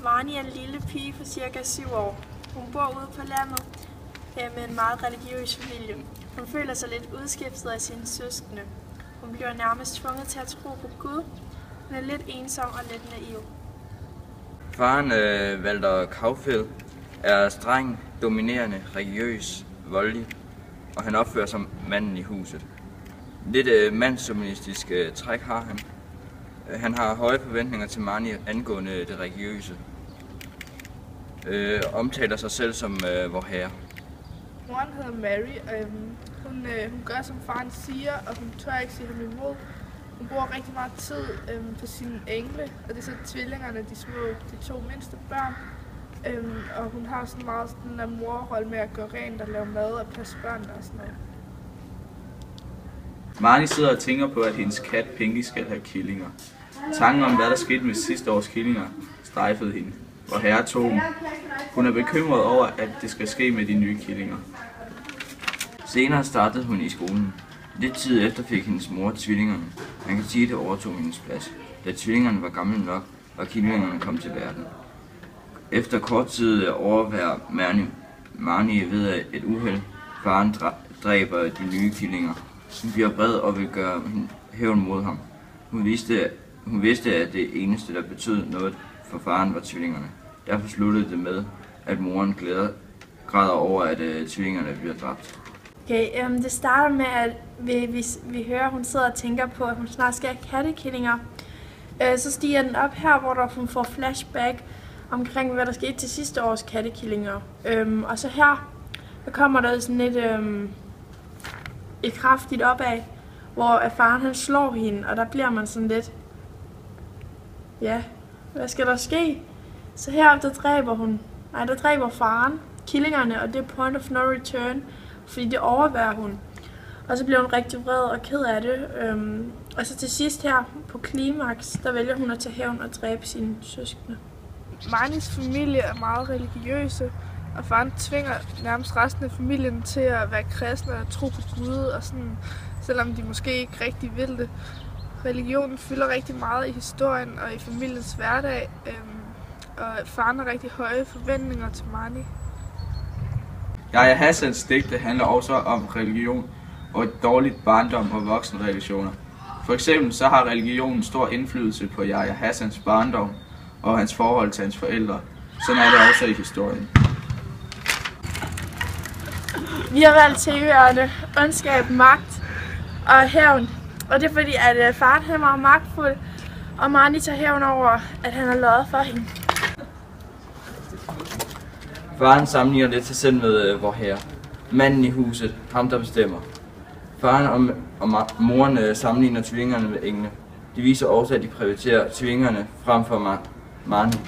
Marnie er en lille pige på cirka 7 år. Hun bor ude på landet med en meget religiøs familie. Hun føler sig lidt udskiftet af sine søskende. Hun bliver nærmest tvunget til at tro på Gud. Hun er lidt ensom og lidt naiv. Faren, Walter Kaufeld, er streng, dominerende, religiøs, voldelig, og han opfører sig som manden i huset. Lidt mandsdoministisk træk har han. Han har høje forventninger til Marnie angående det religiøse. Omtaler sig selv som vor herre. Moren hedder Mary. Hun gør som faren siger, og hun tør ikke sige ham imod. Hun bruger rigtig meget tid på sine engle, og det er så tvillingerne, de 2 mindste børn. Og hun har sådan meget den der morrolle med at gøre rent og lave mad og passe børn og sådan noget. Marnie sidder og tænker på, at hendes kat Pinky skal have killinger. Tanken om, hvad der skete med sidste års killinger, strejfede hende. Vor herre tog dem. Hun er bekymret over, at det skal ske med de nye killinger. Senere startede hun i skolen. Lidt tid efter fik hendes mor tvillingerne. Man kan sige, at det overtog hendes plads. Da tvillingerne var gamle nok, var killingerne kommet til verden. Efter kort tid overværer Marnie ved et uheld. Faren dræber de nye killinger. Hun bliver vred og vil gøre hævn mod ham. Hun vidste, at det eneste, der betød noget for faren, var tvillingerne. Derfor sluttede det med, at moren græder over, at tvillingerne bliver dræbt. Okay, det starter med, at vi hører, at hun sidder og tænker på, at hun snart skal have kattekillinger. Så stiger den op her, hvor hun får flashback omkring, hvad der skete til sidste års kattekillinger. Og så her, der kommer der sådan et kraftigt opad, hvor faren han slår hende, og der bliver man sådan lidt, ja, hvad skal der ske? Så her, der dræber faren killingerne, og det er point of no return, fordi det overværer hun. Og så bliver hun rigtig vred og ked af det. Og så til sidst her, på klimaks, der vælger hun at tage hævn og dræbe sine søskende. Marnies familie er meget religiøse, og faren tvinger nærmest resten af familien til at være kristne og tro på Gud, og sådan, selvom de måske ikke rigtig vil det. Religionen fylder rigtig meget i historien og i familiens hverdag, og faren har rigtig høje forventninger til Marnie. Yahya Hassans digte handler også om religion og et dårligt barndom og voksenrelationer. For eksempel så har religionen stor indflydelse på Yahya Hassans barndom og hans forhold til hans forældre. Sådan er det også i historien. Vi har valgt tilhørende ondskab, magt og hævn. Og det er fordi, at faren er meget magtfuld, og Marnie tager hævn over, at han har løjet for hende. Faren sammenligner lidt sig selv med vor herre. Manden i huset, ham der bestemmer. Faren og moren sammenligner tvillingerne med engle. De viser også, at de prioriterer tvillingerne frem for Marnie.